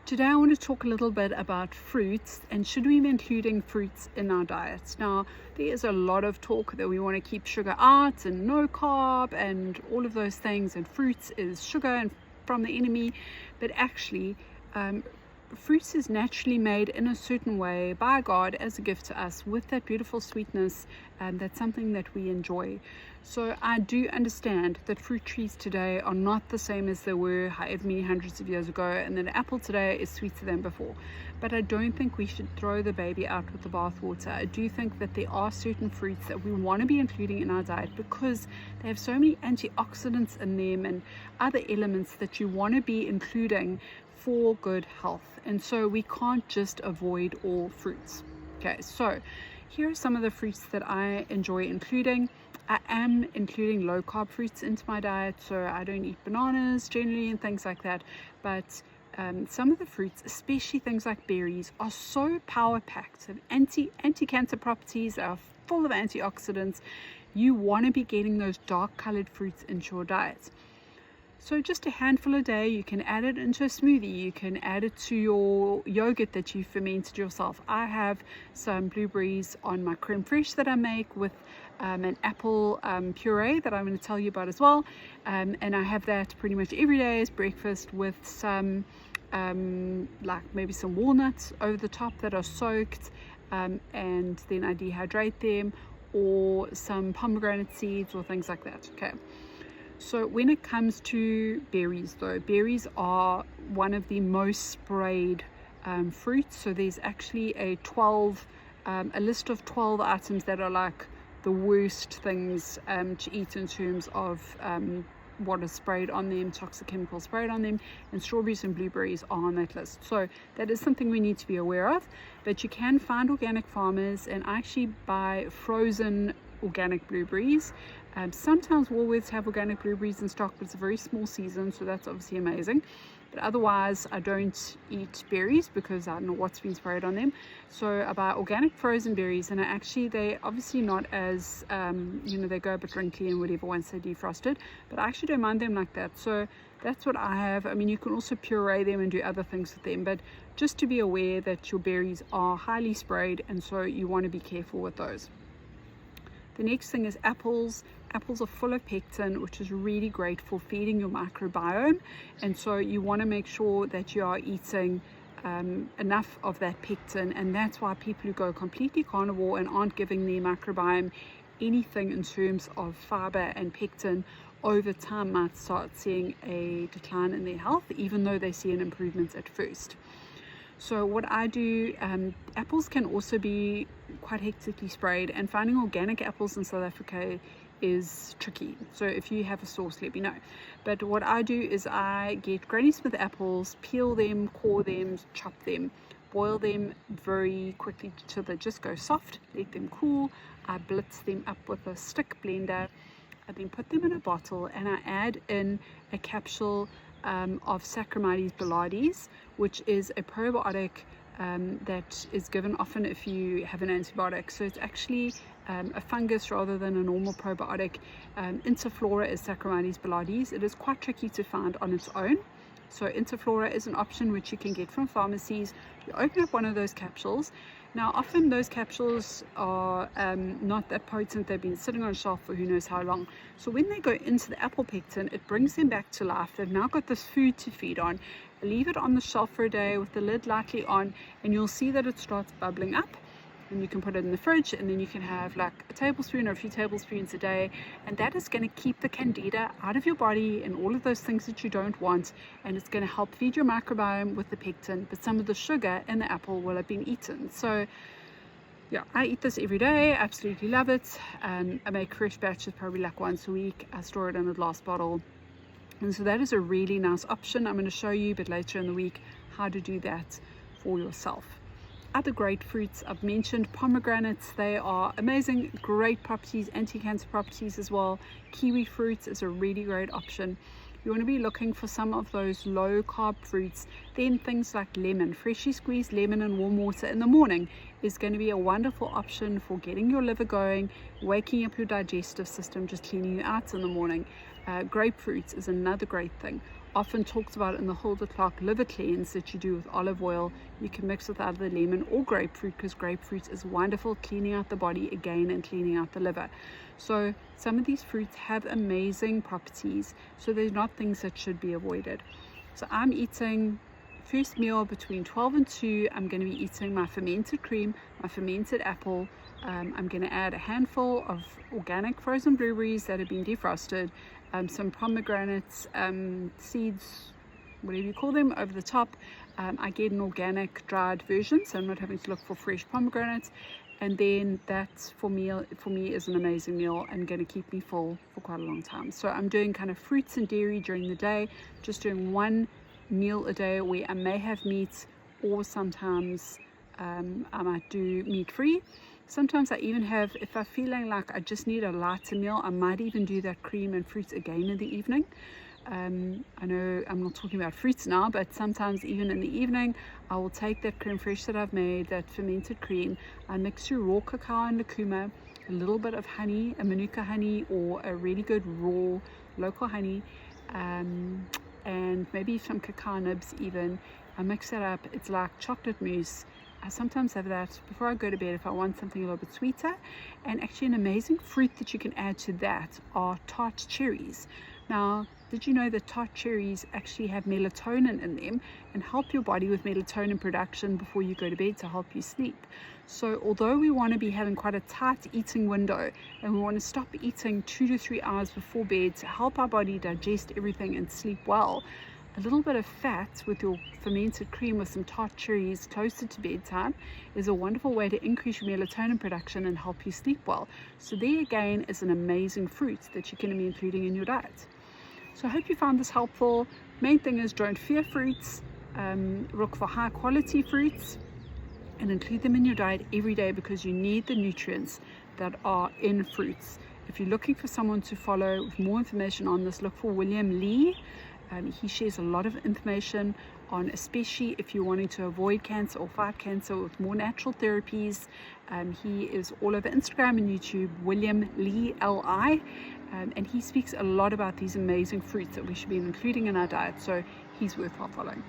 Today I want to talk a little bit about fruits and should we be including fruits in our diets. Now there is a lot of talk that we want to keep sugar out and no carb and all of those things, and fruits is sugar and from the enemy, but actually fruits is naturally made in a certain way by God as a gift to us with that beautiful sweetness, and that's something that we enjoy. So I do understand that fruit trees today are not the same as they were however many hundreds of years ago, and that an apple today is sweeter than before. But I don't think we should throw the baby out with the bathwater. I do think that there are certain fruits that we want to be including in our diet because they have so many antioxidants in them and other elements that you want to be including for good health. And so we can't just avoid all fruits. Okay, so here are some of the fruits that I enjoy including. I am including low carb fruits into my diet, so I don't eat bananas generally and things like that, but some of the fruits, especially things like berries, are so power packed and anti-cancer properties, are full of antioxidants. You want to be getting those dark colored fruits into your diet. So just a handful a day. You can add it into a smoothie, you can add it to your yogurt that you fermented yourself. I have some blueberries on my creme fraiche that I make with an apple puree that I'm going to tell you about as well, and I have that pretty much every day as breakfast with some like maybe some walnuts over the top that are soaked, and then I dehydrate them, or some pomegranate seeds or things like that. Okay, so when it comes to berries though, berries are one of the most sprayed fruits. So there's actually a list of 12 items that are like the worst things to eat in terms of what is sprayed on them, toxic chemicals sprayed on them, and strawberries and blueberries are on that list. So that is something we need to be aware of. But you can find organic farmers, and I actually buy frozen organic blueberries. Sometimes Woolworths have organic blueberries in stock, but it's a very small season, so that's obviously amazing. But otherwise I don't eat berries because I don't know what's been sprayed on them. So I buy organic frozen berries, and they're obviously not as they go a bit wrinkly and whatever once they're defrosted, but I actually don't mind them like that. So that's what I have. I mean, you can also puree them and do other things with them, but just to be aware that your berries are highly sprayed, and so you want to be careful with those. The next thing is apples. Apples are full of pectin, which is really great for feeding your microbiome, and so you want to make sure that you are eating enough of that pectin, and that's why people who go completely carnivore and aren't giving their microbiome anything in terms of fiber and pectin over time might start seeing a decline in their health, even though they see an improvement at first. So what I do, apples can also be quite hectically sprayed, and finding organic apples in South Africa is tricky. So if you have a source, let me know. But what I do is I get Granny Smith apples, peel them, core them, chop them, boil them very quickly till they just go soft, let them cool. I blitz them up with a stick blender. I then put them in a bottle, and I add in a capsule of Saccharomyces boulardii, which is a probiotic that is given often if you have an antibiotic. So it's actually a fungus rather than a normal probiotic. Interflora is Saccharomyces boulardii. It is quite tricky to find on its own. So Interflora is an option which you can get from pharmacies. You open up one of those capsules. Now often those capsules are not that potent. They've been sitting on a shelf for who knows how long. So when they go into the apple pectin, it brings them back to life. They've now got this food to feed on. Leave it on the shelf for a day with the lid lightly on, and you'll see that it starts bubbling up. And you can put it in the fridge, and then you can have like a tablespoon or a few tablespoons a day, and that is going to keep the candida out of your body and all of those things that you don't want, and it's going to help feed your microbiome with the pectin, but some of the sugar in the apple will have been eaten. So yeah, I eat this every day. I absolutely love it. I make fresh batches probably like once a week. I store it in a glass bottle, and so that is a really nice option. I'm going to show you a bit later in the week how to do that for yourself. Other great fruits I've mentioned, pomegranates, they are amazing, great properties, anti-cancer properties as well. Kiwi fruits is a really great option. You want to be looking for some of those low carb fruits. Then things like lemon, freshly squeezed lemon in warm water in the morning is going to be a wonderful option for getting your liver going, waking up your digestive system, just cleaning you out in the morning. Grapefruits is another great thing. often talks about in the Hold the Clock liver cleanse that you do with olive oil. You can mix with either lemon or grapefruit, because grapefruit is wonderful cleaning out the body again and cleaning out the liver. So some of these fruits have amazing properties, so they're not things that should be avoided. So I'm eating first meal between 12 and 2. I'm going to be eating my fermented cream, my fermented apple. I'm going to add a handful of organic frozen blueberries that have been defrosted, some pomegranates, seeds, whatever you call them, over the top. I get an organic dried version, so I'm not having to look for fresh pomegranates. And then that for me is an amazing meal and going to keep me full for quite a long time. So I'm doing kind of fruits and dairy during the day, just doing one meal a day where I may have meat, or sometimes I might do meat free. Sometimes I even have, if I'm feeling like I just need a lighter meal, I might even do that cream and fruits again in the evening. I know I'm not talking about fruits now, but sometimes even in the evening I will take that creme fraiche that I've made, that fermented cream, I mix through raw cacao and lucuma, a little bit of honey, a manuka honey, or a really good raw local honey, and maybe some cacao nibs even. I mix that up. It's like chocolate mousse. I sometimes have that before I go to bed if I want something a little bit sweeter. And actually an amazing fruit that you can add to that are tart cherries. Now, did you know that tart cherries actually have melatonin in them and help your body with melatonin production before you go to bed to help you sleep? So although we want to be having quite a tight eating window and we want to stop eating 2 to 3 hours before bed to help our body digest everything and sleep well, a little bit of fat with your fermented cream with some tart cherries toasted to bedtime is a wonderful way to increase your melatonin production and help you sleep well. So there again is an amazing fruit that you can be including in your diet. So I hope you found this helpful. Main thing is, don't fear fruits. Look for high quality fruits and include them in your diet every day, because you need the nutrients that are in fruits. If you're looking for someone to follow with more information on this, look for William Li. He shares a lot of information on, especially if you're wanting to avoid cancer or fight cancer with more natural therapies. He is all over Instagram and YouTube, William Li, Li, and he speaks a lot about these amazing fruits that we should be including in our diet. So he's worthwhile following.